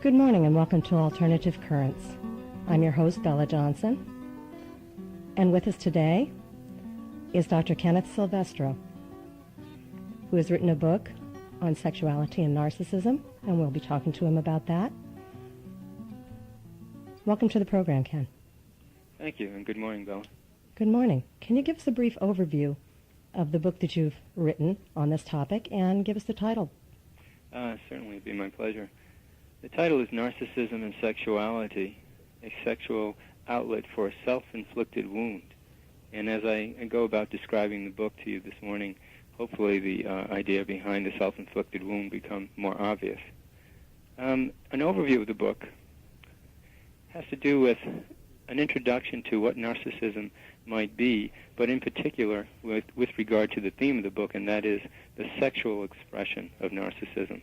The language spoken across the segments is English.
Good morning and welcome to Alternative Currents. I'm your host, Bela Johnson, and with us today is Dr. Ken Silvestro, who has written a book on sexuality and narcissism, and we'll be talking to him about that. Welcome to the program, Ken. Thank you, and good morning, Bella. Good morning. Can you give us a brief overview of the book that you've written on this topic and give us the title? Certainly, it'd be my pleasure. The title is Narcissism and Sexuality, a Sexual Outlet for a Self-Inflicted Wound. And as I go about describing the book to you this morning, hopefully the idea behind the self-inflicted wound become more obvious. An overview of the book has to do with an introduction to what narcissism might be, but in particular with regard to the theme of the book, and that is the sexual expression of narcissism.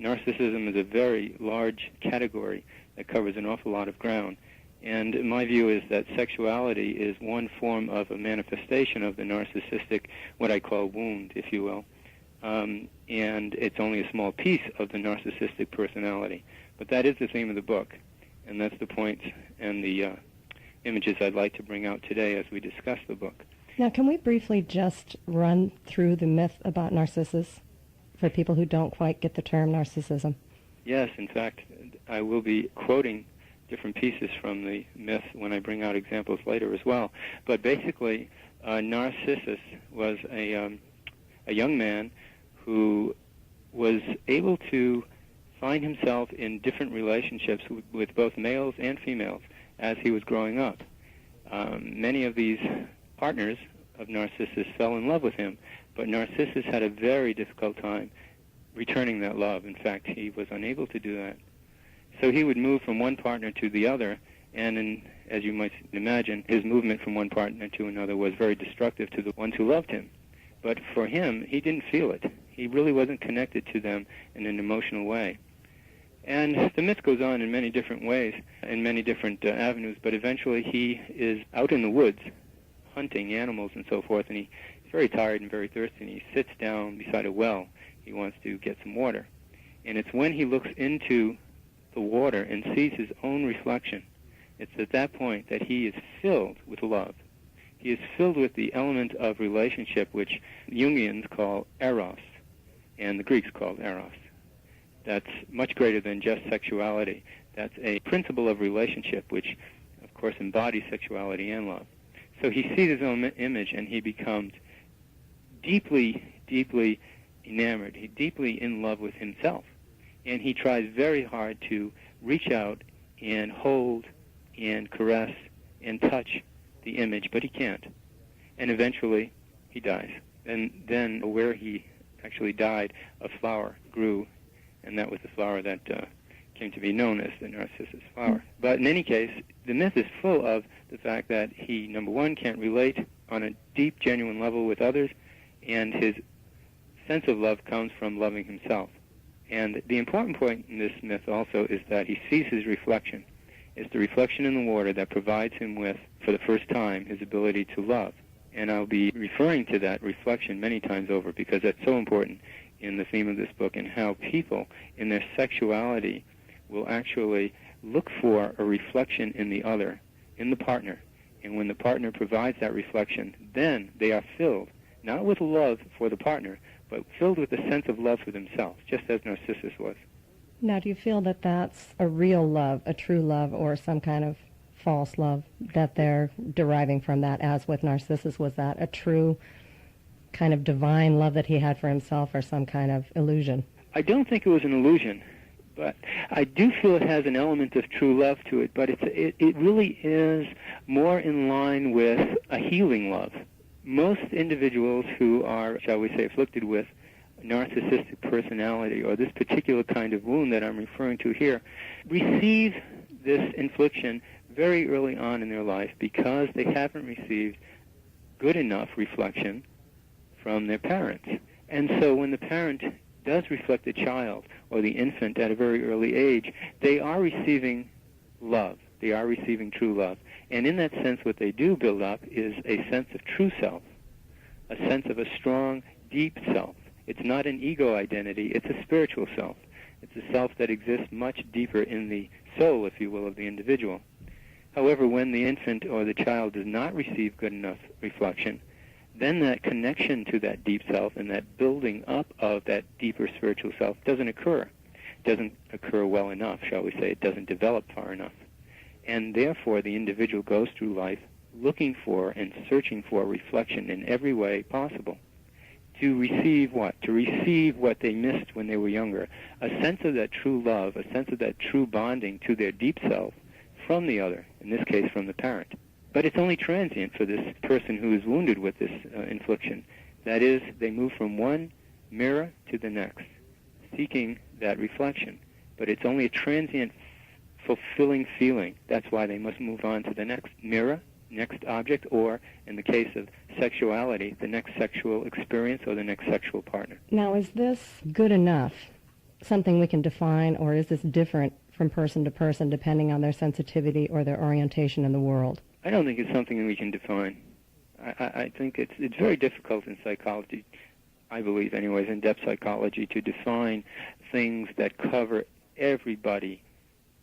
Narcissism is a very large category that covers an awful lot of ground, and my view is that sexuality is one form of a manifestation of the narcissistic, what I call wound, if you will, and it's only a small piece of the narcissistic personality. But that is the theme of the book, and that's the point and the images I'd like to bring out today as we discuss the book. Now, can we briefly just run through the myth about Narcissus for people who don't quite get the term narcissism? Yes, in fact, I will be quoting different pieces from the myth when I bring out examples later as well. But basically, Narcissus was a young man who was able to find himself in different relationships with both males and females as he was growing up. Many of these partners of Narcissus fell in love with him, but Narcissus had a very difficult time returning that love. In fact, he was unable to do that. So he would move from one partner to the other, and as you might imagine, his movement from one partner to another was very destructive to the ones who loved him. But for him, he didn't feel it. He really wasn't connected to them in an emotional way. And the myth goes on in many different ways, in many different avenues, but eventually he is out in the woods hunting animals and so forth, and he's very tired and very thirsty, and he sits down beside a well. He wants to get some water. And it's when he looks into the water and sees his own reflection, it's at that point that he is filled with love. He is filled with the element of relationship, which Jungians call eros, and the Greeks called eros. That's much greater than just sexuality. That's a principle of relationship, which, of course, embodies sexuality and love. So he sees his own image, and he becomes deeply, deeply enamored, deeply in love with himself. And he tries very hard to reach out and hold and caress and touch the image, but he can't. And eventually, he dies. And then where he actually died, a flower grew, and that was the flower that came to be known as the Narcissus flower. But in any case, the myth is full of the fact that he, number one, can't relate on a deep, genuine level with others, and his sense of love comes from loving himself. And the important point in this myth also is that he sees his reflection. It's the reflection in the water that provides him with, for the first time, his ability to love. And I'll be referring to that reflection many times over because that's so important in the theme of this book, and how people in their sexuality will actually look for a reflection in the other, in the partner. And when the partner provides that reflection, then they are filled, not with love for the partner, but filled with a sense of love for themselves, just as Narcissus was. Now, do you feel that that's a real love, a true love, or some kind of false love that they're deriving from that, as with Narcissus? Was that a true kind of divine love that he had for himself, or some kind of illusion? I don't think it was an illusion, but I do feel it has an element of true love to it, but it really is more in line with a healing love. Most individuals who are, shall we say, afflicted with narcissistic personality, or this particular kind of wound that I'm referring to here, receive this infliction very early on in their life because they haven't received good enough reflection from their parents. And so when the parent does reflect the child or the infant at a very early age, they are receiving love. They are receiving true love. And in that sense, what they do build up is a sense of true self, a sense of a strong, deep self. It's not an ego identity, it's a spiritual self. It's a self that exists much deeper in the soul, if you will, of the individual. However, when the infant or the child does not receive good enough reflection, then that connection to that deep self and that building up of that deeper spiritual self doesn't occur. It doesn't occur well enough, shall we say. It doesn't develop far enough. And therefore, the individual goes through life looking for and searching for reflection in every way possible. To receive what? To receive what they missed when they were younger. A sense of that true love, a sense of that true bonding to their deep self from the other, in this case from the parent. But it's only transient for this person who is wounded with this infliction. That is, they move from one mirror to the next, seeking that reflection. But it's only a transient, fulfilling feeling. That's why they must move on to the next mirror, next object, or, in the case of sexuality, the next sexual experience or the next sexual partner. Now, is this good enough, something we can define, or is this different from person to person depending on their sensitivity or their orientation in the world? I don't think it's something that we can define. I think it's very difficult in psychology, I believe anyways, in depth psychology, to define things that cover everybody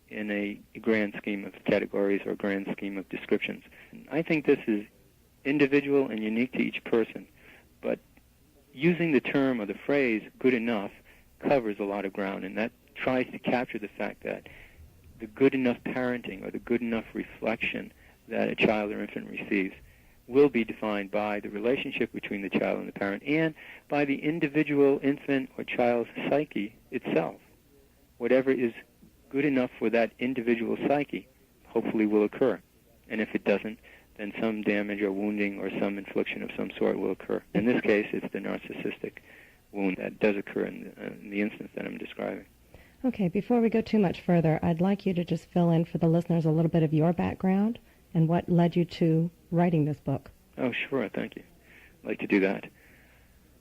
in a grand scheme of categories or grand scheme of descriptions. I think this is individual and unique to each person, but using the term or the phrase good enough covers a lot of ground, and that tries to capture the fact that the good enough parenting or the good enough reflection that a child or infant receives will be defined by the relationship between the child and the parent and by the individual infant or child's psyche itself. Whatever is good enough for that individual psyche hopefully will occur. And if it doesn't, then some damage or wounding or some infliction of some sort will occur. In this case, it's the narcissistic wound that does occur in the instance that I'm describing. Okay, before we go too much further, I'd like you to just fill in for the listeners a little bit of your background and what led you to writing this book. Oh, sure, thank you. I'd like to do that.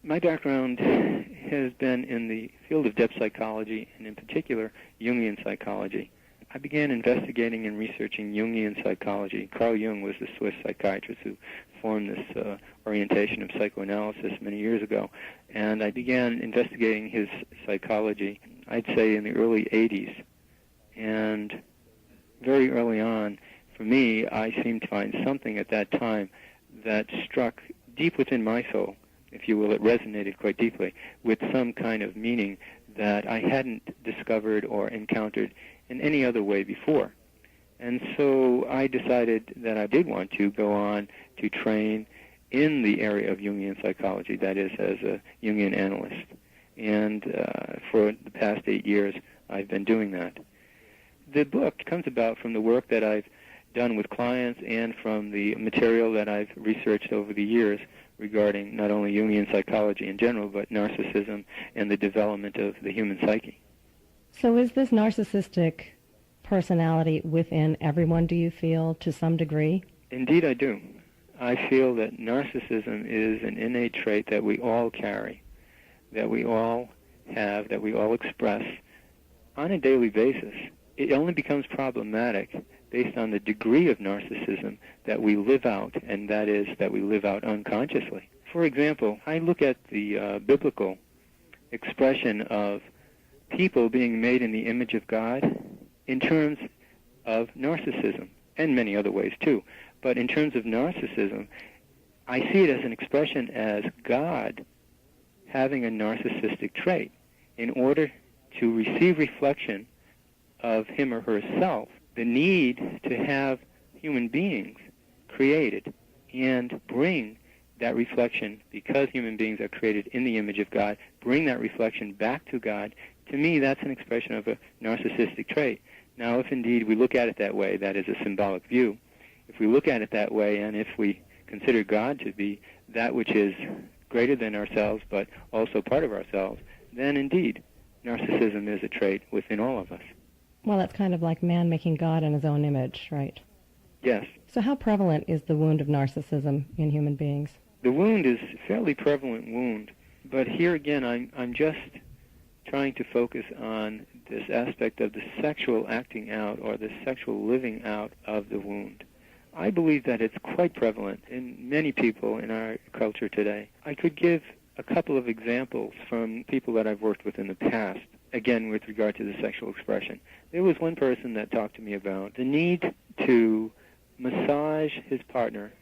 My background has been in the field of depth psychology, and in particular, Jungian psychology. I began investigating and researching Jungian psychology. Carl Jung was the Swiss psychiatrist who formed this orientation of psychoanalysis many years ago, and I began investigating his psychology, I'd say in the early 80s. And very early on, for me, I seemed to find something at that time that struck deep within my soul, if you will. It resonated quite deeply with some kind of meaning that I hadn't discovered or encountered in any other way before. And so I decided that I did want to go on to train in the area of Jungian psychology, that is, as a Jungian analyst. And for the past 8 years, I've been doing that. The book comes about from the work that I've done with clients and from the material that I've researched over the years regarding not only Jungian psychology in general, but narcissism and the development of the human psyche. So is this narcissistic personality within everyone, do you feel, to some degree? Indeed, I do. I feel that narcissism is an innate trait that we all carry, that we all have, that we all express on a daily basis. It only becomes problematic based on the degree of narcissism that we live out, and that is that we live out unconsciously. For example, I look at the biblical expression of people being made in the image of God in terms of narcissism, and many other ways too. But in terms of narcissism, I see it as an expression as God having a narcissistic trait. In order to receive reflection of him or herself, the need to have human beings created and bring that reflection, because human beings are created in the image of God, bring that reflection back to God. To me, that's an expression of a narcissistic trait. Now, if indeed we look at it that way, that is a symbolic view. If we look at it that way, and if we consider God to be that which is greater than ourselves, but also part of ourselves, then indeed, narcissism is a trait within all of us. Well, that's kind of like man making God in his own image, right? Yes. So how prevalent is the wound of narcissism in human beings? The wound is a fairly prevalent wound, but here again, I'm just trying to focus on this aspect of the sexual acting out or the sexual living out of the wound. I believe that it's quite prevalent in many people in our culture today. I could give a couple of examples from people that I've worked with in the past. again, with regard to the sexual expression. There was one person that talked to me about the need to massage his partner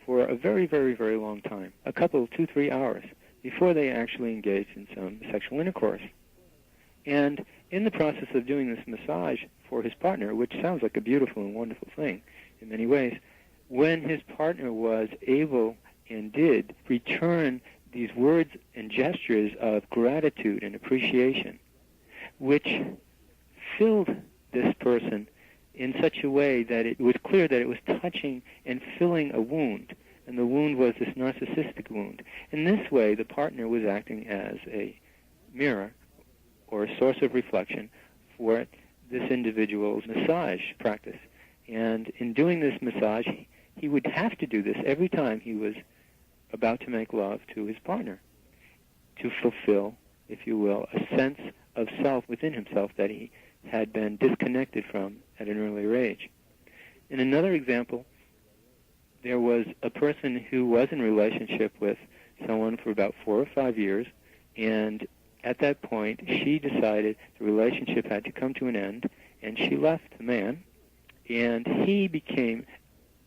for a very, very, very long time, a couple, 2-3 hours, before they actually engaged in some sexual intercourse. And in the process of doing this massage for his partner, which sounds like a beautiful and wonderful thing in many ways, when his partner was able and did return these words and gestures of gratitude and appreciation, which filled this person in such a way that it was clear that it was touching and filling a wound, and the wound was this narcissistic wound. In this way, the partner was acting as a mirror or a source of reflection for this individual's massage practice. And in doing this massage, he would have to do this every time he was about to make love to his partner to fulfill, if you will, a sense of self within himself that he had been disconnected from at an earlier age. In another example, there was a person who was in a relationship with someone for about 4 or 5 years, and at that point she decided the relationship had to come to an end, and she left the man, and he became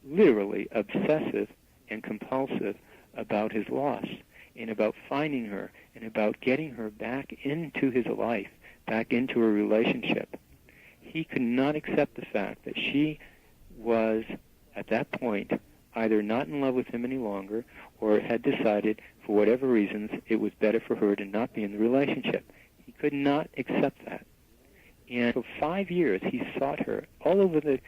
literally obsessive and compulsive about his loss and about finding her and about getting her back into his life, back into a relationship. He could not accept the fact that she was, at that point, either not in love with him any longer or had decided, for whatever reasons, it was better for her to not be in the relationship. He could not accept that. And for 5 years, he sought her all over the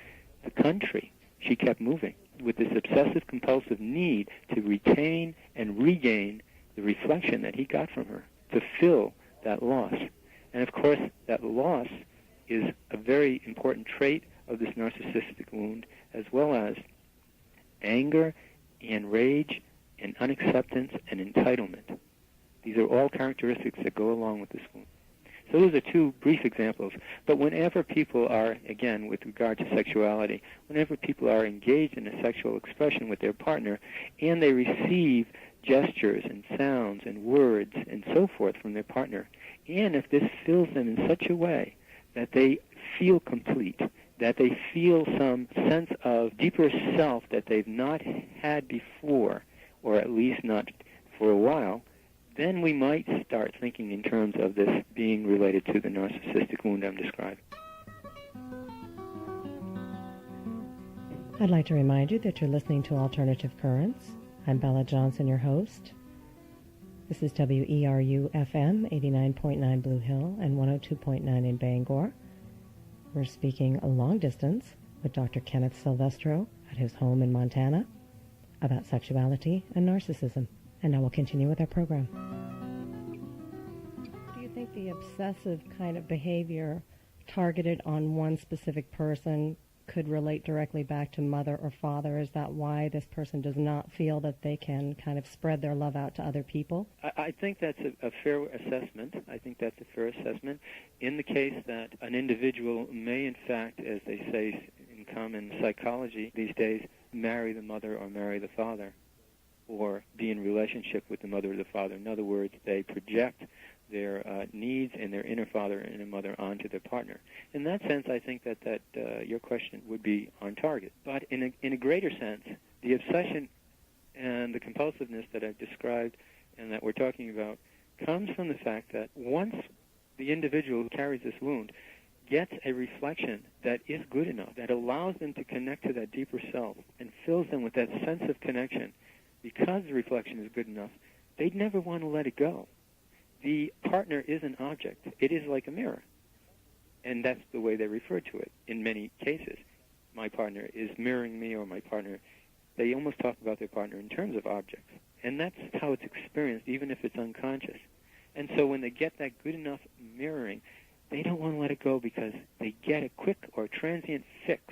country. She kept moving with this obsessive-compulsive need to retain and regain the reflection that he got from her, to fill that loss. And of course, that loss is a very important trait of this narcissistic wound, as well as anger and rage and unacceptance and entitlement. These are all characteristics that go along with this wound. So those are 2 brief examples. But whenever people are, again, with regard to sexuality, whenever people are engaged in a sexual expression with their partner and they receive gestures and sounds and words and so forth from their partner, and if this fills them in such a way that they feel complete, that they feel some sense of deeper self that they've not had before, or at least not for a while, then we might start thinking in terms of this being related to the narcissistic wound I'm describing. I'd like to remind you that you're listening to Alternative Currents. I'm Bela Johnson, your host. This is WERU-FM, 89.9 Blue Hill and 102.9 in Bangor. We're speaking a long distance with Dr. Kenneth Silvestro at his home in Montana about sexuality and narcissism. And now we'll continue with our program. Do you think the obsessive kind of behavior targeted on one specific person could relate directly back to mother or father? Is that why this person does not feel that they can kind of spread their love out to other people? I think that's a fair assessment. I think that's a fair assessment. In the case that an individual may, in fact, as they say in common psychology these days, marry the mother or marry the father, or be in relationship with the mother or the father. In other words, they project their needs and their inner father and inner mother onto their partner. In that sense, I think that your question would be on target. But in a greater sense, the obsession and the compulsiveness that I've described and that we're talking about comes from the fact that once the individual who carries this wound gets a reflection that is good enough, that allows them to connect to that deeper self and fills them with that sense of connection, because the reflection is good enough, they'd never want to let it go. The partner is an object. It is like a mirror. And that's the way they refer to it in many cases. My partner is mirroring me, or my partner, they almost talk about their partner in terms of objects. And that's how it's experienced, even if it's unconscious. And so when they get that good enough mirroring, they don't want to let it go because they get a quick or transient fix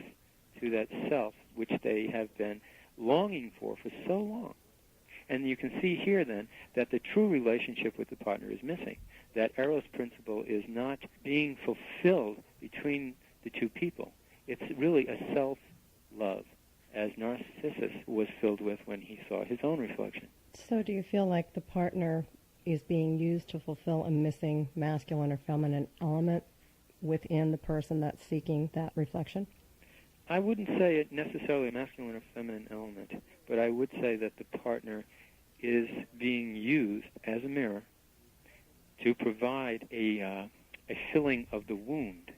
to that self which they have been longing for so long. And you can see here, then, that the true relationship with the partner is missing. That Eros principle is not being fulfilled between the two people. It's really a self-love, as Narcissus was filled with when he saw his own reflection. So do you feel like the partner is being used to fulfill a missing masculine or feminine element within the person that's seeking that reflection? I wouldn't say it necessarily a masculine or feminine element, but I would say that the partner is being used as a mirror to provide a filling of the wound,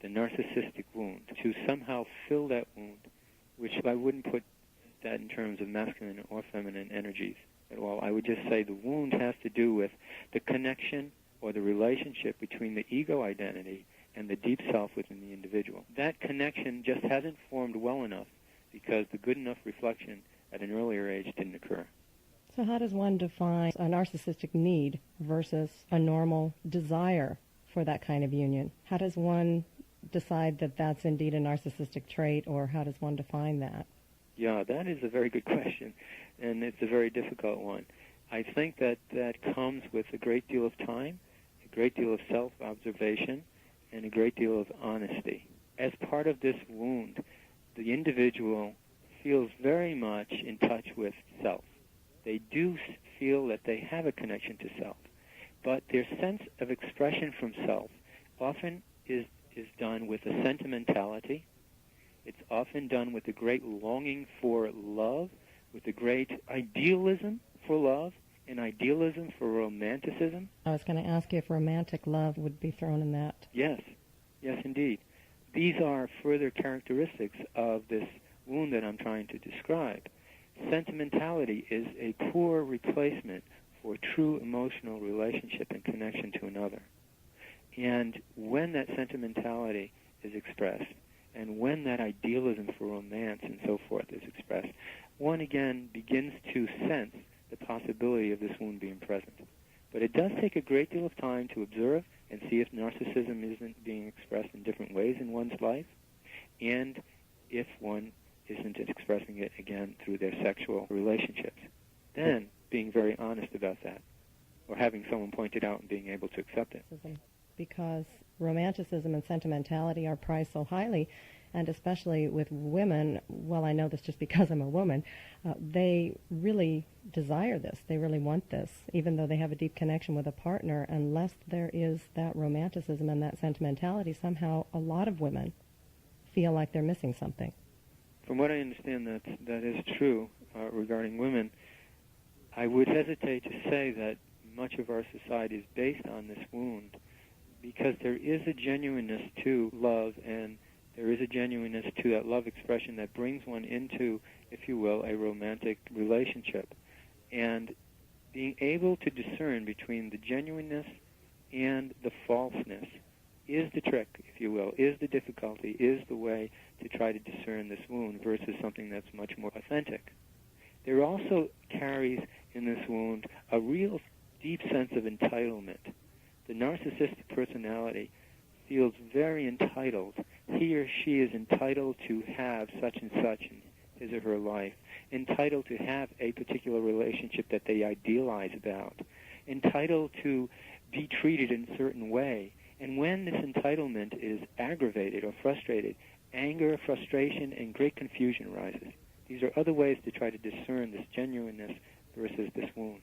the narcissistic wound, to somehow fill that wound, which I wouldn't put that in terms of masculine or feminine energies at all. I would just say the wound has to do with the connection or the relationship between the ego identity and the deep self within the individual. That connection just hasn't formed well enough because the good enough reflection at an earlier age didn't occur. So how does one define a narcissistic need versus a normal desire for that kind of union? How does one decide that that's indeed a narcissistic trait, or how does one define that? Yeah, that is a very good question, and it's a very difficult one. I think that comes with a great deal of time, a great deal of self-observation, and a great deal of honesty. As part of this wound, the individual feels very much in touch with self. They do feel that they have a connection to self, but their sense of expression from self often is done with a sentimentality. It's often done with a great longing for love, with a great idealism for love, and idealism for romanticism. I was going to ask you if romantic love would be thrown in that. Yes, yes, indeed. These are further characteristics of this wound that I'm trying to describe. Sentimentality is a poor replacement for true emotional relationship and connection to another. And when that sentimentality is expressed, and when that idealism for romance and so forth is expressed, one again begins to sense the possibility of this wound being present. But it does take a great deal of time to observe and see if narcissism isn't being expressed in different ways in one's life, and if one isn't expressing it again through their sexual relationships. Then being very honest about that, or having someone point it out and being able to accept it. Because romanticism and sentimentality are prized so highly, and especially with women, well, I know this just because I'm a woman, they really desire this. They really want this, even though they have a deep connection with a partner. Unless there is that romanticism and that sentimentality, somehow a lot of women feel like they're missing something. From what I understand, that is true regarding women. I would hesitate to say that much of our society is based on this wound, because there is a genuineness to love, and there is a genuineness to that love expression that brings one into, if you will, a romantic relationship. And being able to discern between the genuineness and the falseness is the trick, if you will, is the difficulty, is the way to try to discern this wound versus something that's much more authentic. There also carries in this wound a real deep sense of entitlement. The narcissistic personality feels very entitled. He or she is entitled to have such and such in his or her life, entitled to have a particular relationship that they idealize about, entitled to be treated in a certain way. And when this entitlement is aggravated or frustrated, anger, frustration, and great confusion arises. These are other ways to try to discern this genuineness versus this wound.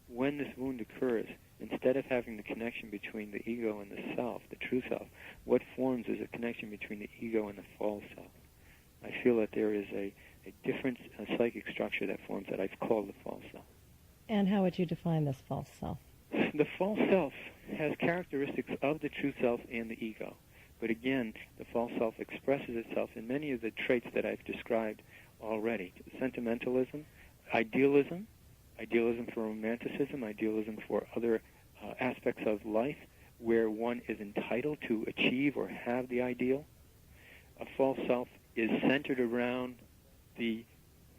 When this wound occurs, instead of having the connection between the ego and the self, the true self, what forms is a connection between the ego and the false self. I feel that there is a different psychic structure that forms that I've called the false self. And how would you define this false self? The false self has characteristics of the true self and the ego. But again, the false self expresses itself in many of the traits that I've described already. Sentimentalism, idealism for romanticism, idealism for other aspects of life where one is entitled to achieve or have the ideal. A false self is centered around the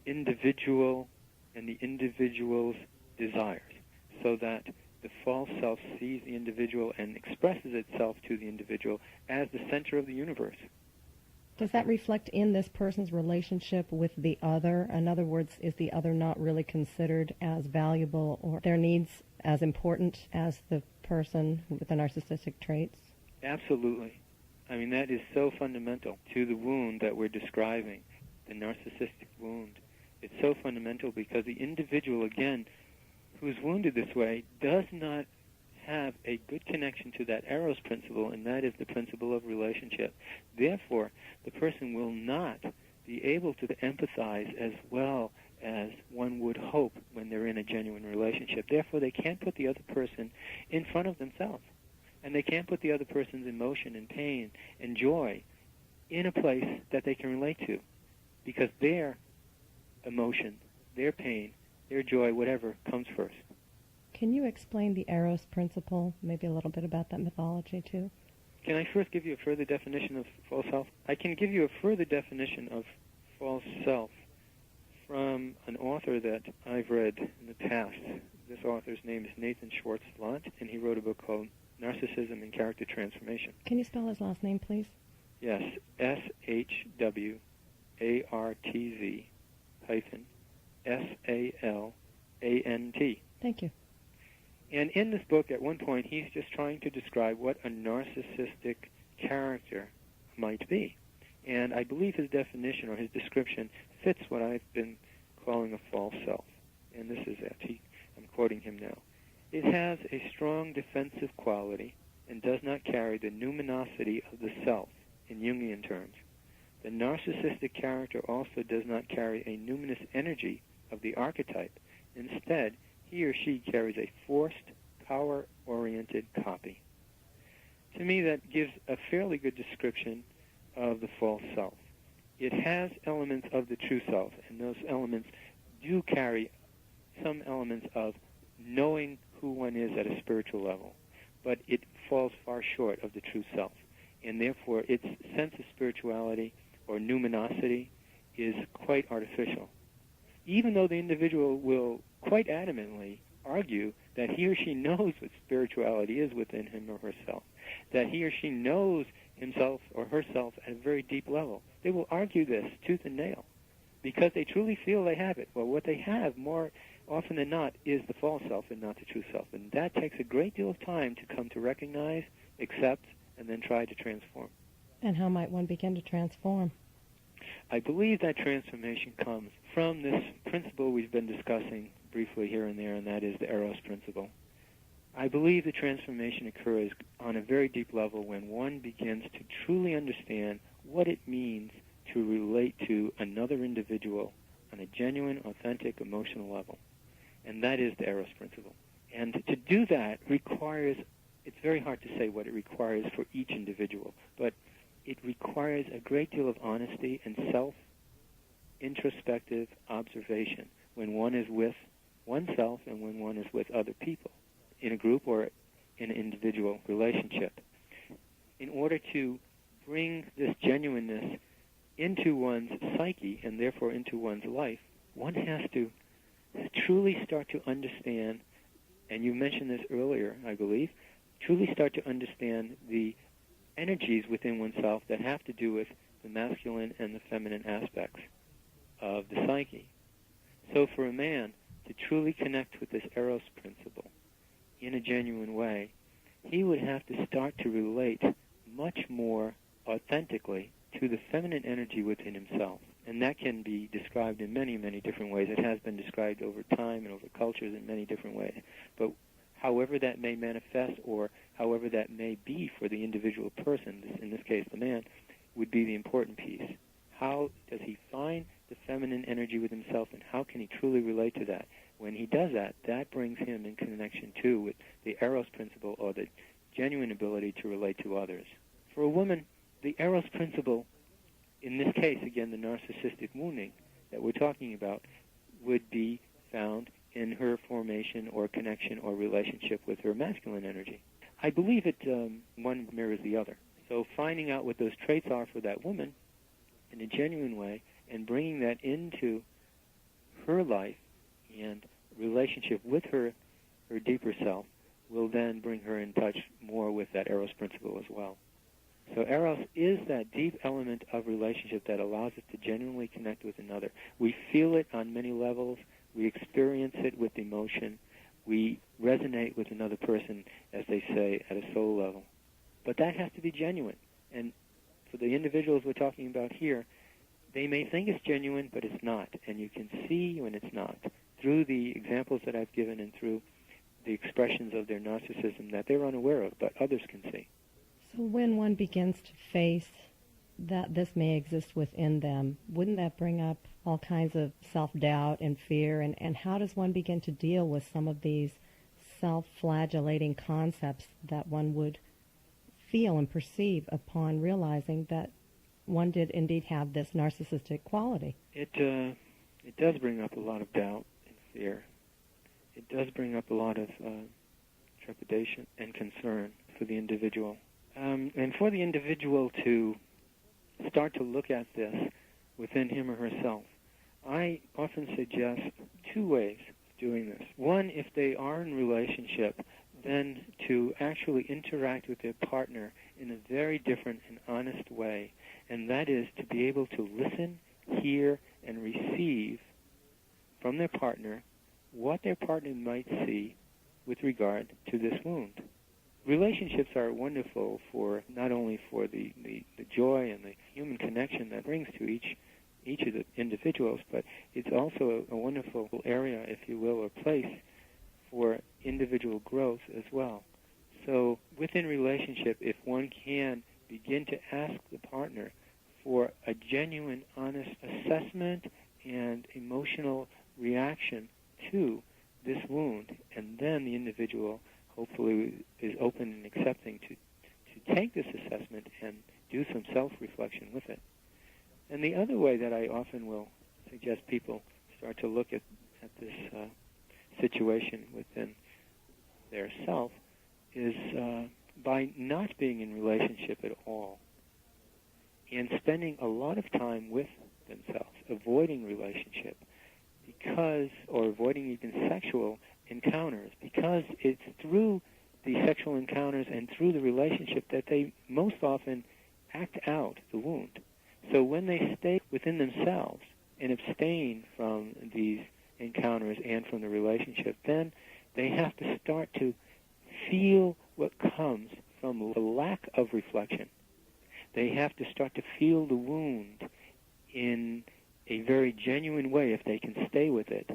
individual and the individual's desires, so that the false self sees the individual and expresses itself to the individual as the center of the universe. Does that reflect in this person's relationship with the other? In other words, is the other not really considered as valuable or their needs as important as the person with the narcissistic traits? Absolutely. I mean, that is so fundamental to the wound that we're describing, the narcissistic wound. It's so fundamental because the individual, again, who's wounded this way does not have a good connection to that Eros principle, and that is the principle of relationship. Therefore, the person will not be able to empathize as well as one would hope when they're in a genuine relationship. Therefore, they can't put the other person in front of themselves, and they can't put the other person's emotion and pain and joy in a place that they can relate to, because their emotion, their pain, their joy, whatever, comes first. Can you explain the Eros principle, maybe a little bit about that mythology, too? Can I first give you a further definition of false self? I can give you a further definition of false self from an author that I've read in the past. This author's name is Nathan Schwartz-Lant, and he wrote a book called Narcissism and Character Transformation. Can you spell his last name, please? Yes, SHWARTZ-SALANT. Thank you. And in this book, at one point, he's just trying to describe what a narcissistic character might be. And I believe his definition or his description fits what I've been calling a false self. And this is it. I'm quoting him now. It has a strong defensive quality and does not carry the numinosity of the self in Jungian terms. The narcissistic character also does not carry a numinous energy of the archetype. Instead, he or she carries a forced, power-oriented copy. To me, that gives a fairly good description of the false self. It has elements of the true self, and those elements do carry some elements of knowing who one is at a spiritual level, but it falls far short of the true self, and therefore its sense of spirituality or numinosity is quite artificial. Even though the individual will quite adamantly argue that he or she knows what spirituality is within him or herself, that he or she knows himself or herself at a very deep level. They will argue this tooth and nail because they truly feel they have it. Well, what they have more often than not is the false self and not the true self. And that takes a great deal of time to come to recognize, accept, and then try to transform. And how might one begin to transform? I believe that transformation comes from this principle we've been discussing briefly here and there, and that is the Eros principle. I believe the transformation occurs on a very deep level when one begins to truly understand what it means to relate to another individual on a genuine, authentic, emotional level. And that is the Eros principle. And to do that requires, it's very hard to say what it requires for each individual, but it requires a great deal of honesty and self-introspective observation when one is with oneself and when one is with other people, in a group or in an individual relationship. In order to bring this genuineness into one's psyche and therefore into one's life, one has to truly start to understand, and you mentioned this earlier, I believe, truly start to understand the energies within oneself that have to do with the masculine and the feminine aspects of the psyche. So for a man to truly connect with this Eros principle in a genuine way, he would have to start to relate much more authentically to the feminine energy within himself. And that can be described in many, many different ways. It has been described over time and over cultures in many different ways. But however that may manifest or however that may be for the individual person, in this case the man, would be the important piece. How does he find the feminine energy with himself, and how can he truly relate to that? When he does that, that brings him in connection, too, with the Eros principle or the genuine ability to relate to others. For a woman, the Eros principle, in this case, again, the narcissistic wounding that we're talking about, would be found in her formation or connection or relationship with her masculine energy. I believe it one mirrors the other. So finding out what those traits are for that woman in a genuine way and bringing that into her life and relationship with her deeper self will then bring her in touch more with that Eros principle as well. So Eros is that deep element of relationship that allows us to genuinely connect with another. We feel it on many levels. We experience it with emotion. We resonate with another person, as they say, at a soul level. But that has to be genuine. And for the individuals we're talking about here, they may think it's genuine, but it's not. And you can see when it's not through the examples that I've given and through the expressions of their narcissism that they're unaware of, but others can see. So when one begins to face that this may exist within them, wouldn't that bring up all kinds of self-doubt and fear? And how does one begin to deal with some of these self-flagellating concepts that one would feel and perceive upon realizing that one did indeed have this narcissistic quality? It does bring up a lot of doubt and fear. It does bring up a lot of trepidation and concern for the individual. And for the individual to start to look at this within him or herself, I often suggest two ways of doing this. One, if they are in relationship, then to actually interact with their partner in a very different and honest way, and that is to be able to listen, hear, and receive from their partner what their partner might see with regard to this wound. Relationships are wonderful for not only for the joy and the human connection that brings to each of the individuals, but it's also a wonderful area, if you will, or place for individual growth as well. So within relationship, if one can begin to ask the partner for a genuine, honest assessment and emotional reaction to this wound, and then the individual hopefully is open and accepting to take this assessment and do some self-reflection with it. And the other way that I often will suggest people start to look at this situation within their self is by not being in relationship at all and spending a lot of time with themselves, avoiding relationship or avoiding even sexual encounters, because it's through the sexual encounters and through the relationship that they most often act out the wound. So when they stay within themselves and abstain from these encounters and from the relationship, then they have to start to feel what comes from the lack of reflection. They have to start to feel the wound in a very genuine way if they can stay with it,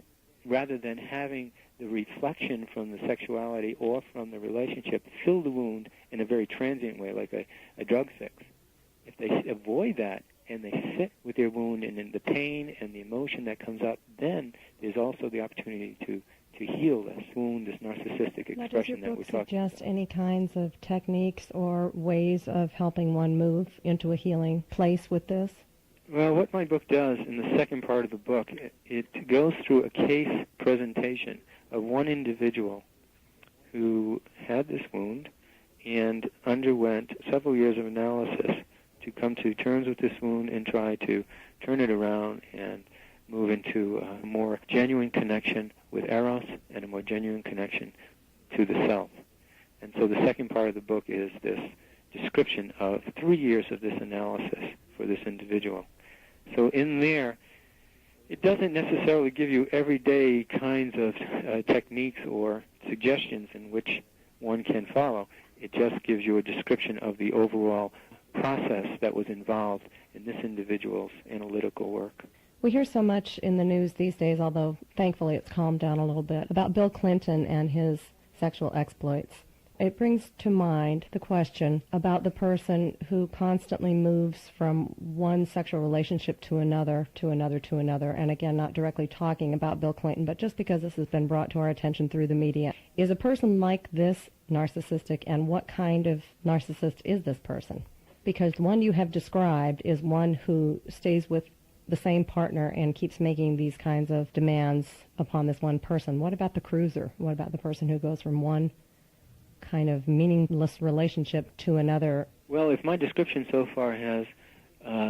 rather than having the reflection from the sexuality or from the relationship fill the wound in a very transient way, like a drug fix. If they avoid that and they sit with their wound and in the pain and the emotion that comes up, then there's also the opportunity to heal this wound, this narcissistic expression that we're talking about. Does your book suggest any kinds of techniques or ways of helping one move into a healing place with this? Well, what my book does in the second part of the book, it goes through a case presentation of one individual who had this wound and underwent several years of analysis to come to terms with this wound and try to turn it around and move into a more genuine connection with Eros and a more genuine connection to the self. And so the second part of the book is this description of 3 years of this analysis for this individual. So in there, it doesn't necessarily give you everyday kinds of techniques or suggestions in which one can follow. It just gives you a description of the overall process that was involved in this individual's analytical work. We hear so much in the news these days, although thankfully it's calmed down a little bit, about Bill Clinton and his sexual exploits. It brings to mind the question about the person who constantly moves from one sexual relationship to another, to another, to another, and again, not directly talking about Bill Clinton, but just because this has been brought to our attention through the media. Is a person like this narcissistic, and what kind of narcissist is this person? Because the one you have described is one who stays with the same partner and keeps making these kinds of demands upon this one person. What about the cruiser? What about the person who goes from one kind of meaningless relationship to another? Well, if my description so far has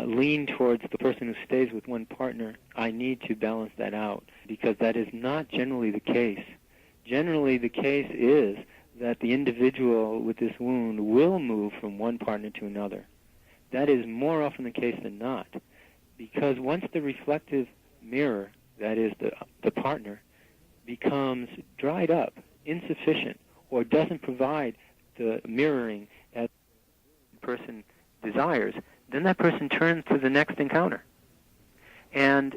leaned towards the person who stays with one partner, I need to balance that out, because that is not generally the case. Generally, the case is that the individual with this wound will move from one partner to another. That is more often the case than not, because once the reflective mirror, that is the partner, becomes dried up, insufficient, or doesn't provide the mirroring that the person desires, then that person turns to the next encounter. And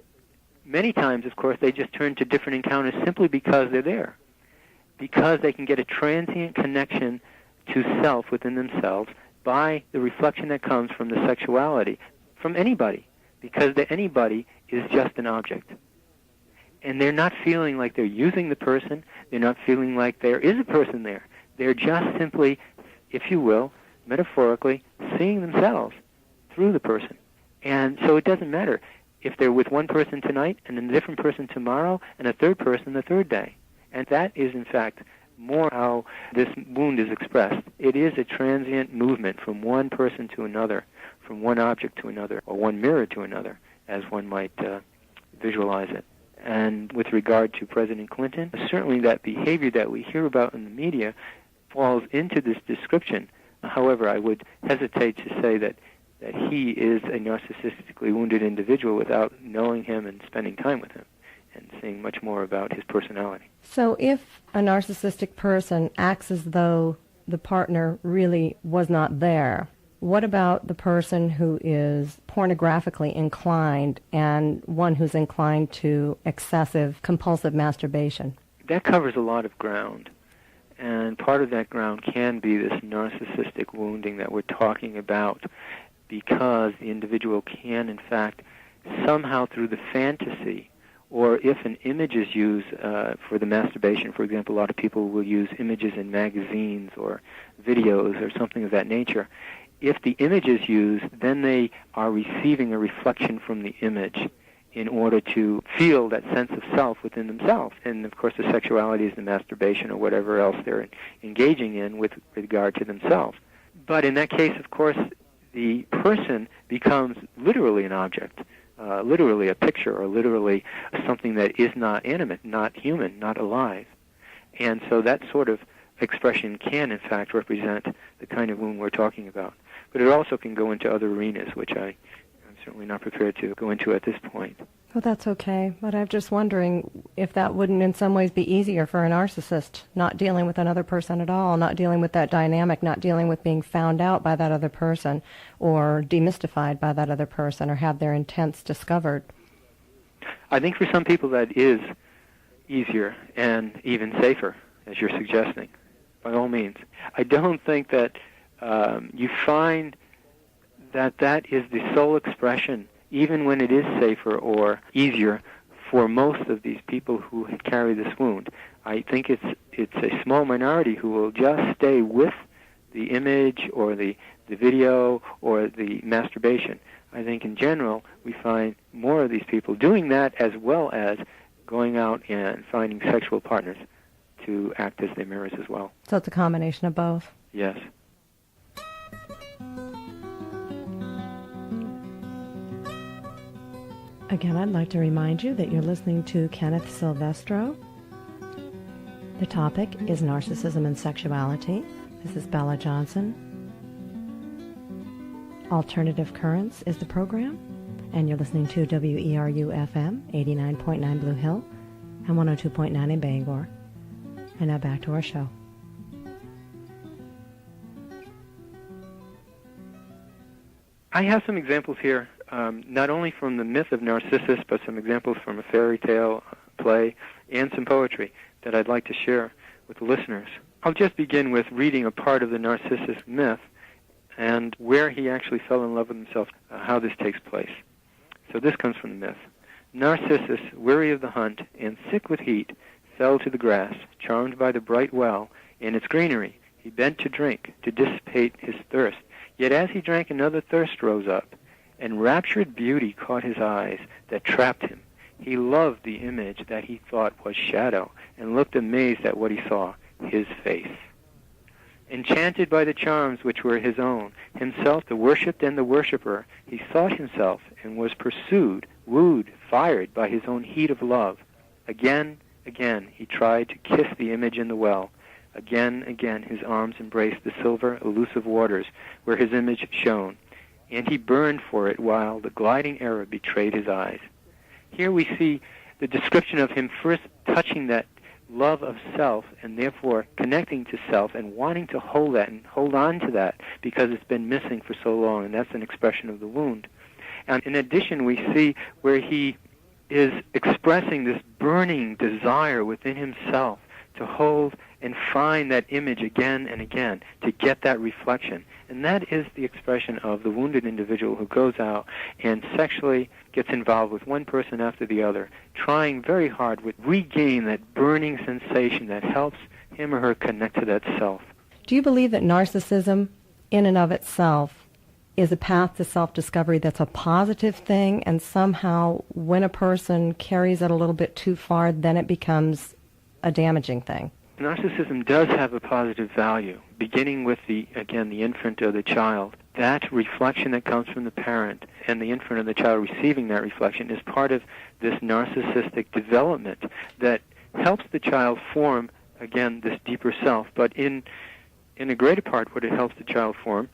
many times, of course, they just turn to different encounters simply because they're there, because they can get a transient connection to self within themselves by the reflection that comes from the sexuality, from anybody, because the anybody is just an object. And they're not feeling like they're using the person. They're not feeling like there is a person there. They're just simply, if you will, metaphorically, seeing themselves through the person. And so it doesn't matter if they're with one person tonight and a different person tomorrow and a third person the third day. And that is, in fact, more how this wound is expressed. It is a transient movement from one person to another, from one object to another, or one mirror to another, as one might visualize it. And with regard to President Clinton, certainly that behavior that we hear about in the media falls into this description. However, I would hesitate to say that he is a narcissistically wounded individual without knowing him and spending time with him and seeing much more about his personality. So if a narcissistic person acts as though the partner really was not there, what about the person who is pornographically inclined and one who's inclined to excessive compulsive masturbation? That covers a lot of ground. And part of that ground can be this narcissistic wounding that we're talking about, because the individual can, in fact, somehow through the fantasy, or if an image is used for the masturbation, for example, a lot of people will use images in magazines or videos or something of that nature. If the image is used, then they are receiving a reflection from the image in order to feel that sense of self within themselves. And, of course, the sexuality is the masturbation or whatever else they're engaging in with regard to themselves. But in that case, of course, the person becomes literally an object, literally a picture, or literally something that is not animate, not human, not alive. And so that sort of expression can, in fact, represent the kind of wound we're talking about. But it also can go into other arenas, which I'm certainly not prepared to go into at this point. Well, that's okay, but I'm just wondering if that wouldn't in some ways be easier for a narcissist, not dealing with another person at all, not dealing with that dynamic, not dealing with being found out by that other person or demystified by that other person or have their intents discovered. I think for some people that is easier and even safer, as you're suggesting, by all means. I don't think that you find that is the sole expression, even when it is safer or easier for most of these people who carry this wound. I think it's a small minority who will just stay with the image or the video or the masturbation. I think in general we find more of these people doing that, as well as going out and finding sexual partners to act as their mirrors as well. So it's a combination of both. Yes. Again, I'd like to remind you that you're listening to Kenneth Silvestro. The topic is Narcissism and Sexuality. This is Bela Johnson. Alternative Currents is the program, and you're listening to WERU-FM, 89.9 Blue Hill, and 102.9 in Bangor. And now back to our show. I have some examples here, not only from the myth of Narcissus, but some examples from a fairy tale, play, and some poetry that I'd like to share with the listeners. I'll just begin with reading a part of the Narcissus myth and where he actually fell in love with himself, how this takes place. So this comes from the myth. Narcissus, weary of the hunt and sick with heat, fell to the grass, charmed by the bright well and its greenery. He bent to drink, to dissipate his thirst. Yet as he drank, another thirst rose up, and raptured beauty caught his eyes that trapped him. He loved the image that he thought was shadow, and looked amazed at what he saw, his face. Enchanted by the charms which were his own, himself the worshipped and the worshipper, he sought himself and was pursued, wooed, fired by his own heat of love. Again, again, he tried to kiss the image in the well. Again, again, his arms embraced the silver, elusive waters where his image shone, and he burned for it while the gliding error betrayed his eyes. Here we see the description of him first touching that love of self and therefore connecting to self and wanting to hold that and hold on to that because it's been missing for so long, and that's an expression of the wound. And in addition, we see where he is expressing this burning desire within himself to hold and find that image again and again, to get that reflection. And that is the expression of the wounded individual who goes out and sexually gets involved with one person after the other, trying very hard to regain that burning sensation that helps him or her connect to that self. Do you believe that narcissism in and of itself is a path to self-discovery that's a positive thing, and somehow when a person carries it a little bit too far, then it becomes a damaging thing? Narcissism does have a positive value, beginning with the infant or the child. That reflection that comes from the parent and the infant or the child receiving that reflection is part of this narcissistic development that helps the child form, again, this deeper self. But in a greater part, what it helps the child form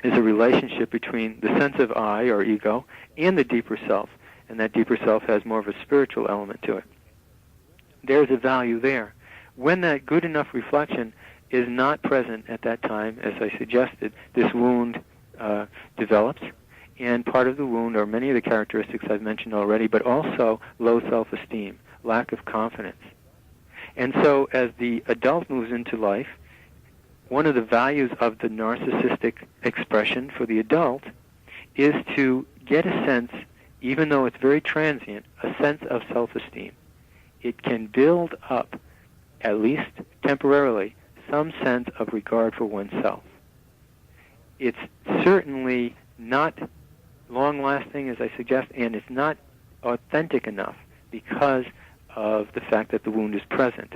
is a relationship between the sense of I, or ego, and the deeper self. And that deeper self has more of a spiritual element to it. There's a value there. When that good enough reflection is not present at that time, as I suggested, this wound develops. And part of the wound are many of the characteristics I've mentioned already, but also low self-esteem, lack of confidence. And so as the adult moves into life, one of the values of the narcissistic expression for the adult is to get a sense, even though it's very transient, a sense of self-esteem. It can build up, at least temporarily, some sense of regard for oneself. It's certainly not long-lasting, as I suggest, and it's not authentic enough because of the fact that the wound is present.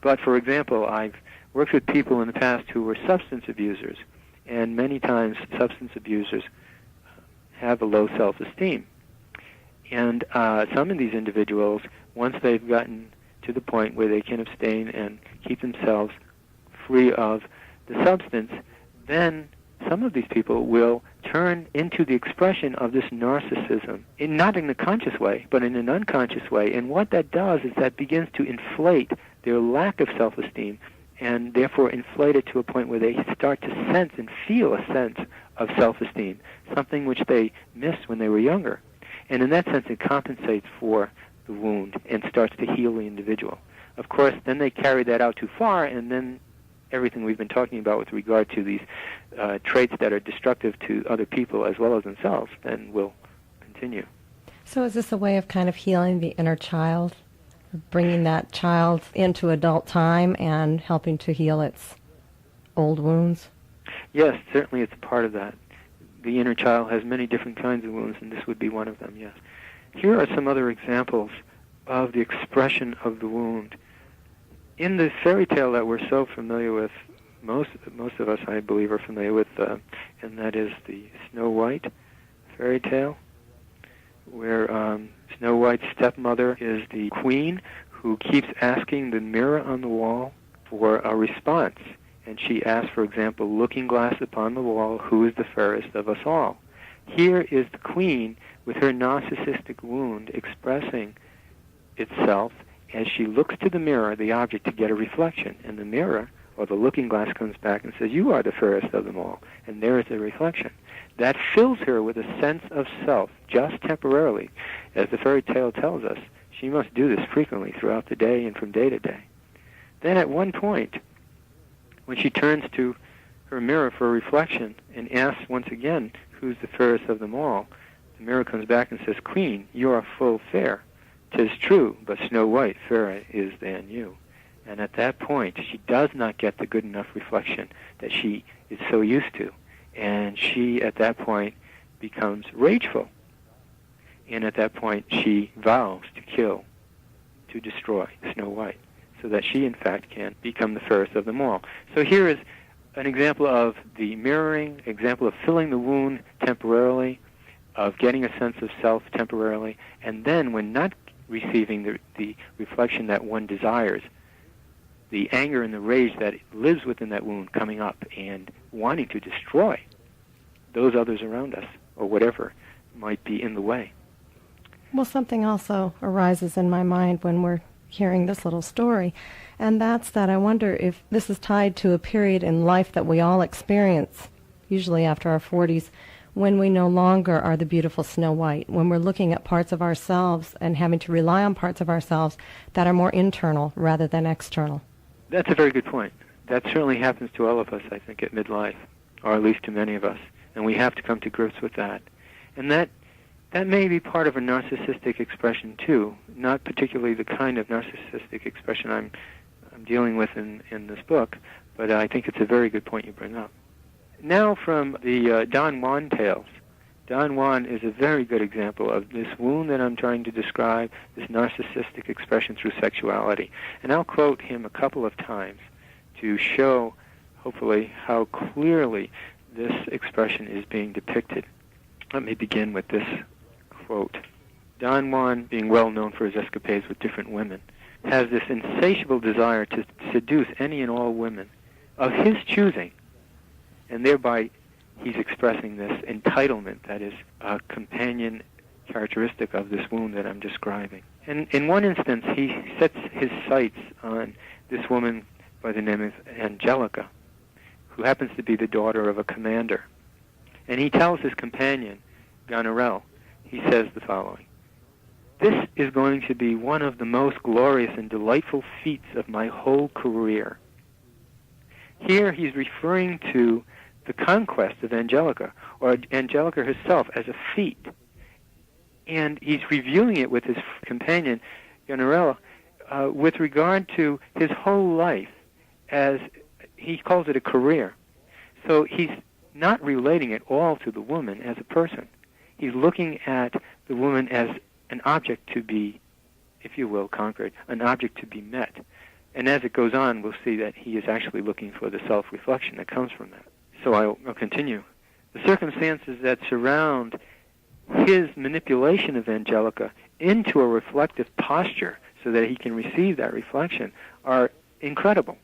But, for example, I've worked with people in the past who were substance abusers, and many times substance abusers have a low self-esteem. And some of these individuals, once they've gotten to the point where they can abstain and keep themselves free of the substance, then some of these people will turn into the expression of this narcissism, not in a conscious way, but in an unconscious way. And what that does is that begins to inflate their lack of self-esteem, and therefore inflate it to a point where they start to sense and feel a sense of self-esteem, something which they missed when they were younger. And in that sense, it compensates for the wound and starts to heal the individual. Of course, then they carry that out too far, and then everything we've been talking about with regard to these traits that are destructive to other people as well as themselves then will continue. So is this a way of kind of healing the inner child, bringing that child into adult time and helping to heal its old wounds? Yes, certainly it's a part of that. The inner child has many different kinds of wounds, and this would be one of them, yes. Here are some other examples of the expression of the wound. In the fairy tale that we're so familiar with, most of us, I believe, are familiar with, and that is the Snow White fairy tale, where Snow White's stepmother is the queen who keeps asking the mirror on the wall for a response. And she asks, for example, looking glass upon the wall, who is the fairest of us all? Here is the queen with her narcissistic wound expressing itself as she looks to the mirror, the object, to get a reflection. And the mirror, or the looking glass, comes back and says, you are the fairest of them all. And there is the reflection. That fills her with a sense of self, just temporarily. As the fairy tale tells us, she must do this frequently throughout the day and from day to day. Then at one point, when she turns to her mirror for a reflection and asks once again, who's the fairest of them all, the mirror comes back and says, Queen, you are full fair. 'Tis true, but Snow White fairer is than you. And at that point, she does not get the good enough reflection that she is so used to. And she, at that point, becomes rageful. And at that point, she vows to kill, to destroy Snow White, so that she, in fact, can become the fairest of them all. So here is an example of the mirroring, example of filling the wound temporarily, of getting a sense of self temporarily, and then when not receiving the reflection that one desires, the anger and the rage that lives within that wound coming up and wanting to destroy those others around us, or whatever might be in the way. Well, something also arises in my mind when we're hearing this little story, and that's that I wonder if this is tied to a period in life that we all experience, usually after our 40s, when we no longer are the beautiful Snow White, when we're looking at parts of ourselves and having to rely on parts of ourselves that are more internal rather than external. That's a very good point. That certainly happens to all of us, I think, at midlife, or at least to many of us, and we have to come to grips with that. And that may be part of a narcissistic expression, too, not particularly the kind of narcissistic expression I'm dealing with in this book, but I think it's a very good point you bring up. Now from the Don Juan tales. Don Juan is a very good example of this wound that I'm trying to describe, this narcissistic expression through sexuality. And I'll quote him a couple of times to show, hopefully, how clearly this expression is being depicted. Let me begin with this quote. Don Juan, being well known for his escapades with different women, has this insatiable desire to seduce any and all women of his choosing, and thereby he's expressing this entitlement that is a companion characteristic of this wound that I'm describing. And in one instance, he sets his sights on this woman by the name of Angelica, who happens to be the daughter of a commander. And he tells his companion, Goneril, he says the following: "This is going to be one of the most glorious and delightful feats of my whole career." Here he's referring to the conquest of Angelica, or Angelica herself, as a feat. And he's reviewing it with his companion, Goneril, with regard to his whole life, as he calls it a career. So he's not relating it all to the woman as a person. He's looking at the woman as an object to be, if you will, conquered, an object to be met. And as it goes on, we'll see that he is actually looking for the self-reflection that comes from that. So I'll continue. The circumstances that surround his manipulation of Angelica into a reflective posture so that he can receive that reflection are incredible.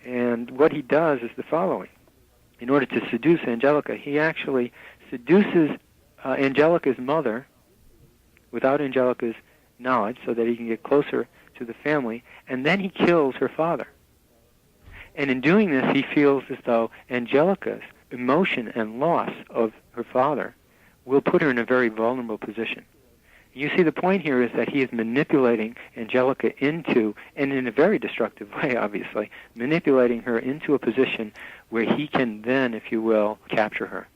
And what he does is the following. In order to seduce Angelica, he actually seduces Angelica's mother without Angelica's knowledge so that he can get closer to the family, and then he kills her father. And in doing this, he feels as though Angelica's emotion and loss of her father will put her in a very vulnerable position. You see, the point here is that he is manipulating Angelica into, and in a very destructive way, obviously, manipulating her into a position where he can then, if you will, capture her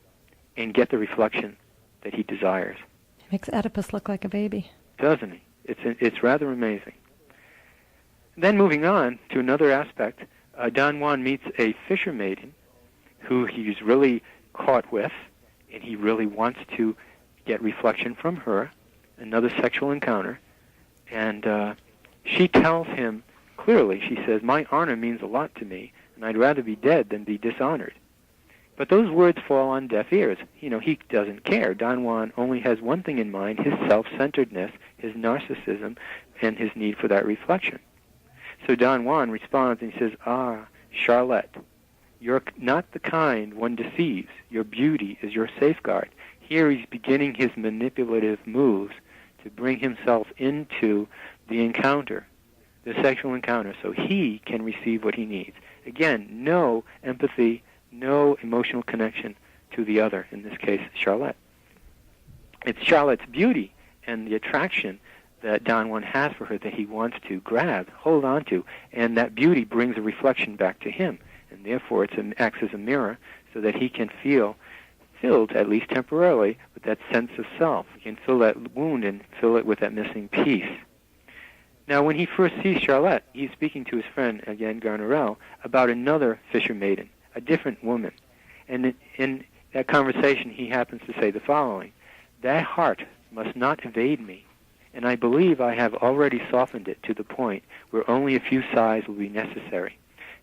and get the reflection that he desires. It makes Oedipus look like a baby. Doesn't he? It's rather amazing. Then moving on to another aspect, Don Juan meets a fisher maiden who he's really caught with, and he really wants to get reflection from her, another sexual encounter. And she tells him clearly, she says, "My honor means a lot to me, and I'd rather be dead than be dishonored." But those words fall on deaf ears. You know, he doesn't care. Don Juan only has one thing in mind, his self-centeredness, his narcissism, and his need for that reflection. So Don Juan responds and he says, "Ah, Charlotte, you're not the kind one deceives. Your beauty is your safeguard." Here he's beginning his manipulative moves to bring himself into the encounter, the sexual encounter, so he can receive what he needs. Again, no empathy, no emotional connection to the other, in this case, Charlotte. It's Charlotte's beauty and the attraction that Don Juan has for her that he wants to grab, hold on to, and that beauty brings a reflection back to him, and therefore it acts as a mirror so that he can feel filled, at least temporarily, with that sense of self. He can fill that wound and fill it with that missing piece. Now, when he first sees Charlotte, he's speaking to his friend, again, Goneril, about another fisher maiden, a different woman. And in that conversation, he happens to say the following: "That heart must not evade me, and I believe I have already softened it to the point where only a few sighs will be necessary."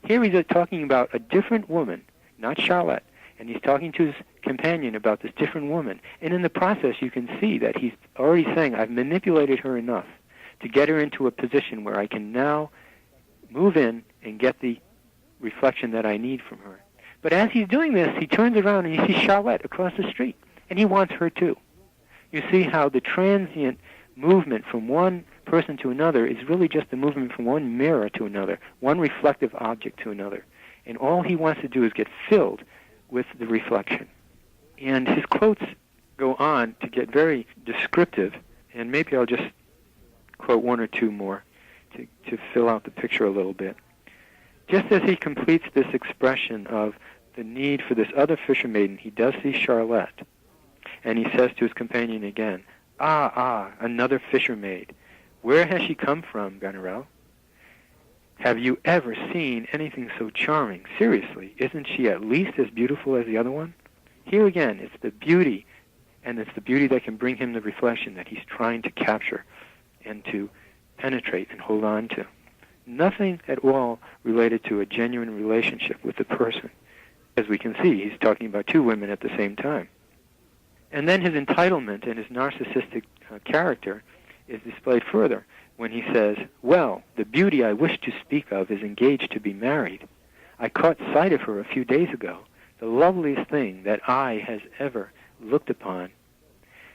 Here he's talking about a different woman, not Charlotte, and he's talking to his companion about this different woman. And in the process, you can see that he's already saying, I've manipulated her enough to get her into a position where I can now move in and get the reflection that I need from her. But as he's doing this, he turns around and he sees Charlotte across the street, and he wants her too. You see how the transient movement from one person to another is really just the movement from one mirror to another, one reflective object to another. And all he wants to do is get filled with the reflection. And his quotes go on to get very descriptive, and maybe I'll just quote one or two more to fill out the picture a little bit. Just as he completes this expression of the need for this other fisher maiden, he does see Charlotte, and he says to his companion again, "Ah, another fisher maid. Where has she come from, Goneril? Have you ever seen anything so charming? Seriously, isn't she at least as beautiful as the other one?" Here again, it's the beauty, and it's the beauty that can bring him the reflection that he's trying to capture and to penetrate and hold on to. Nothing at all related to a genuine relationship with the person. As we can see, he's talking about two women at the same time. And then his entitlement and his narcissistic character is displayed further when he says, "Well, the beauty I wish to speak of is engaged to be married. I caught sight of her a few days ago, the loveliest thing that eye has ever looked upon.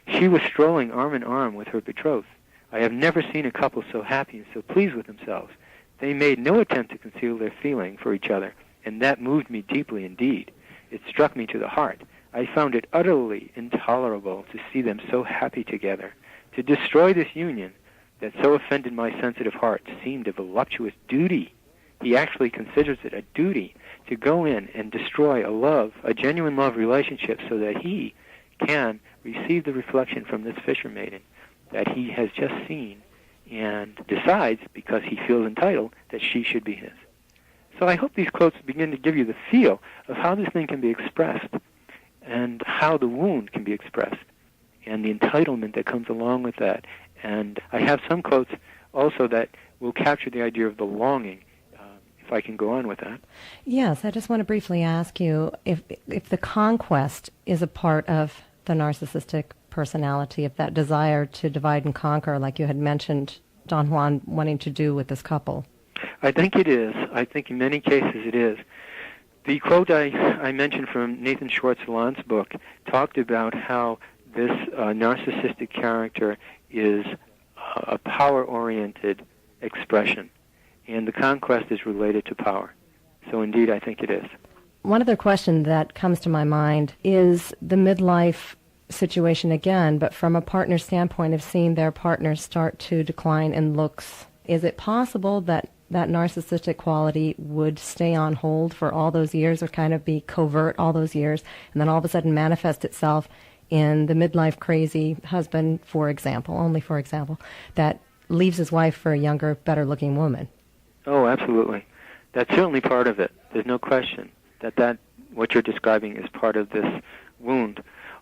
She was strolling arm in arm with her betrothed. I have never seen a couple so happy and so pleased with themselves. They made no attempt to conceal their feeling for each other, and that moved me deeply indeed. It struck me to the heart. I found it utterly intolerable to see them so happy together. To destroy this union that so offended my sensitive heart seemed a voluptuous duty." He actually considers it a duty to go in and destroy a genuine love relationship, so that he can receive the reflection from this fisher maiden that he has just seen, and decides, because he feels entitled, that she should be his. So I hope these quotes begin to give you the feel of how this thing can be expressed, and how the wound can be expressed, and the entitlement that comes along with that. And I have some quotes also that will capture the idea of the longing, if I can go on with that. Yes, I just want to briefly ask you if the conquest is a part of the narcissistic personality, if that desire to divide and conquer, like you had mentioned Don Juan wanting to do with this couple. I think it is. I think in many cases it is. The quote I mentioned from Nathan Schwartz-Lant's book talked about how this narcissistic character is a power-oriented expression, and the conquest is related to power. So indeed, I think it is. One other question that comes to my mind is the midlife situation again, but from a partner standpoint of seeing their partner start to decline in looks. Is it possible that that narcissistic quality would stay on hold for all those years, or kind of be covert all those years, and then all of a sudden manifest itself in the midlife crazy husband, for example, only for example, that leaves his wife for a younger, better-looking woman? Oh, absolutely. That's certainly part of it. There's no question that what you're describing is part of this wound.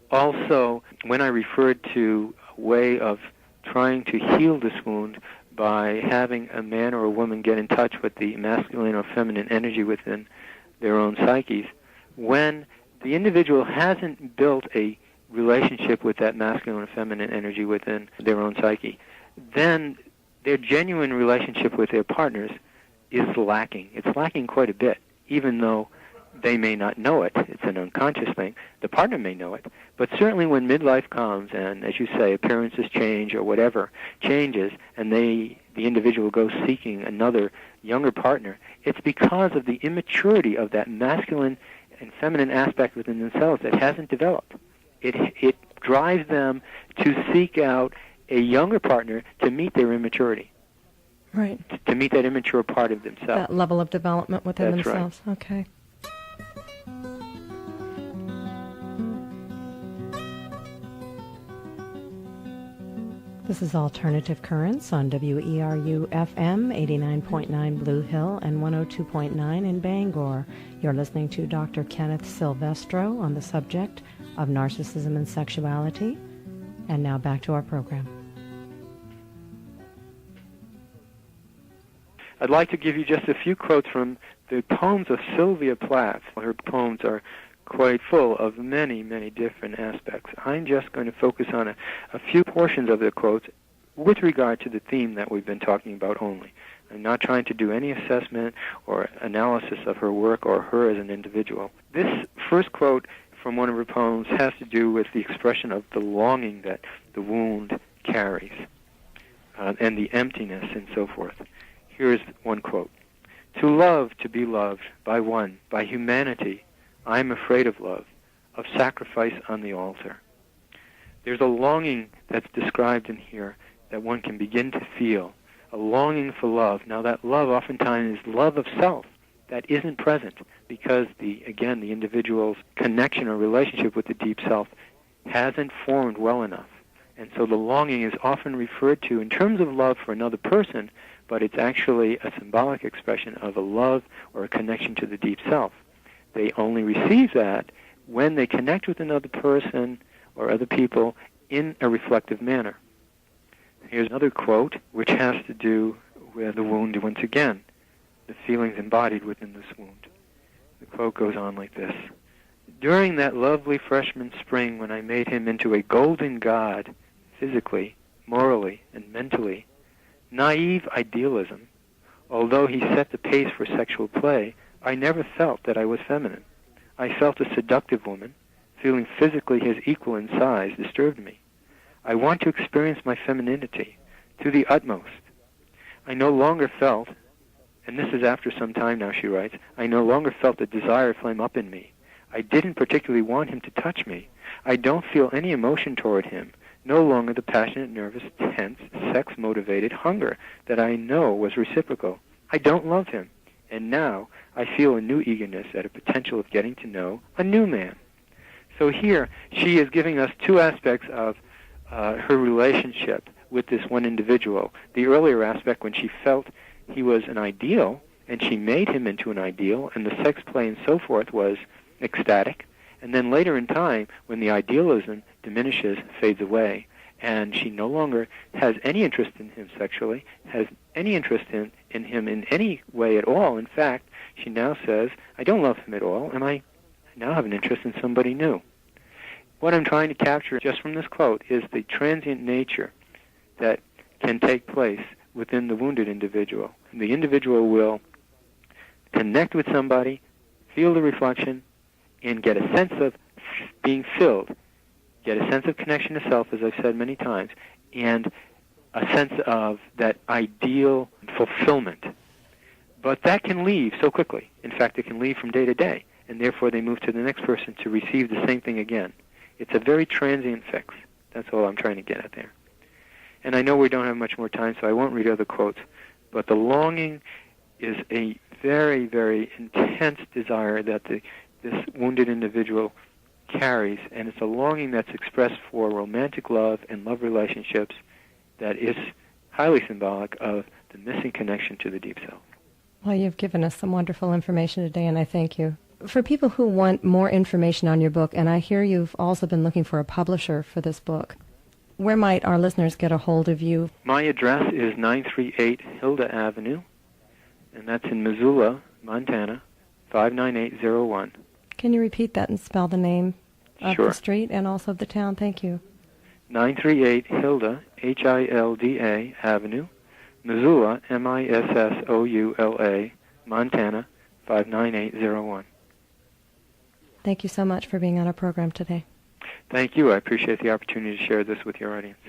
Also, when I referred to a way of trying to heal this wound by having a man or a woman get in touch with the masculine or feminine energy within their own psyches, when the individual hasn't built a relationship with that masculine or feminine energy within their own psyche, then their genuine relationship with their partners is lacking. It's lacking quite a bit, even though they may not know it. It's an unconscious thing. The partner may know it. But certainly when midlife comes and, as you say, appearances change or whatever changes, and the individual goes seeking another younger partner, it's because of the immaturity of that masculine and feminine aspect within themselves that hasn't developed. It drives them to seek out a younger partner to meet their immaturity. Right. To meet that immature part of themselves. That level of development within That's themselves. Right. Okay. This is Alternative Currents on WERU-FM 89.9 Blue Hill and 102.9 in Bangor. You're listening to Dr. Kenneth Silvestro on the subject of narcissism and sexuality. And now back to our program. I'd like to give you just a few quotes from the poems of Sylvia Plath. Her poems are quite full of many, many different aspects. I'm just going to focus on a few portions of the quotes with regard to the theme that we've been talking about only. I'm not trying to do any assessment or analysis of her work or her as an individual. This first quote from one of her poems has to do with the expression of the longing that the wound carries and the emptiness and so forth. Here's one quote. "To love, to be loved by one, by humanity, I am afraid of love. of sacrifice on the altar. There's a longing that's described in here that one can begin to feel, a longing for love. Now that love oftentimes is love of self that isn't present because the individual's connection or relationship with the deep self hasn't formed well enough. And so the longing is often referred to in terms of love for another person, but it's actually a symbolic expression of a love or a connection to the deep self. They only receive that when they connect with another person or other people in a reflective manner. Here's another quote which has to do with the wound once again, the feelings embodied within this wound. The quote goes on like this. During that lovely freshman spring when I made him into a golden god, physically, morally, and mentally, naive idealism, although he set the pace for sexual play, I never felt that I was feminine. I felt a seductive woman. Feeling physically his equal in size disturbed me. I want to experience my femininity to the utmost. I no longer felt, and this is after some time now, she writes, I no longer felt the desire flame up in me. I didn't particularly want him to touch me. I don't feel any emotion toward him, no longer the passionate, nervous, tense, sex-motivated hunger that I know was reciprocal. I don't love him, and now I feel a new eagerness at a potential of getting to know a new man. So here, she is giving us two aspects of her relationship with this one individual. The earlier aspect when she felt he was an ideal, and she made him into an ideal, and the sex play and so forth was ecstatic. And then later in time, when the idealism diminishes, fades away, and she no longer has any interest in him sexually, has any interest in him in any way at all. In fact, she now says, I don't love him at all, and I now have an interest in somebody new. What I'm trying to capture just from this quote is the transient nature that can take place within the wounded individual. The individual will connect with somebody, feel the reflection, and get a sense of being filled, get a sense of connection to self, as I've said many times, and a sense of that ideal fulfillment. But that can leave so quickly. In fact, it can leave from day to day, and therefore they move to the next person to receive the same thing again. It's a very transient fix. That's all I'm trying to get at there. And I know we don't have much more time, so I won't read other quotes, but the longing is a very, very intense desire that this wounded individual carries, and it's a longing that's expressed for romantic love and love relationships that is highly symbolic of the missing connection to the deep self. Well, you've given us some wonderful information today, and I thank you. For people who want more information on your book, and I hear you've also been looking for a publisher for this book, where might our listeners get a hold of you? My address is 938 Hilda Avenue, and that's in Missoula, Montana, 59801. Can you repeat that and spell the name of Sure. the street and also of the town? Thank you. 938 Hilda, Hilda Avenue, Missoula, Missoula, Montana, 59801. Thank you so much for being on our program today. Thank you. I appreciate the opportunity to share this with your audience.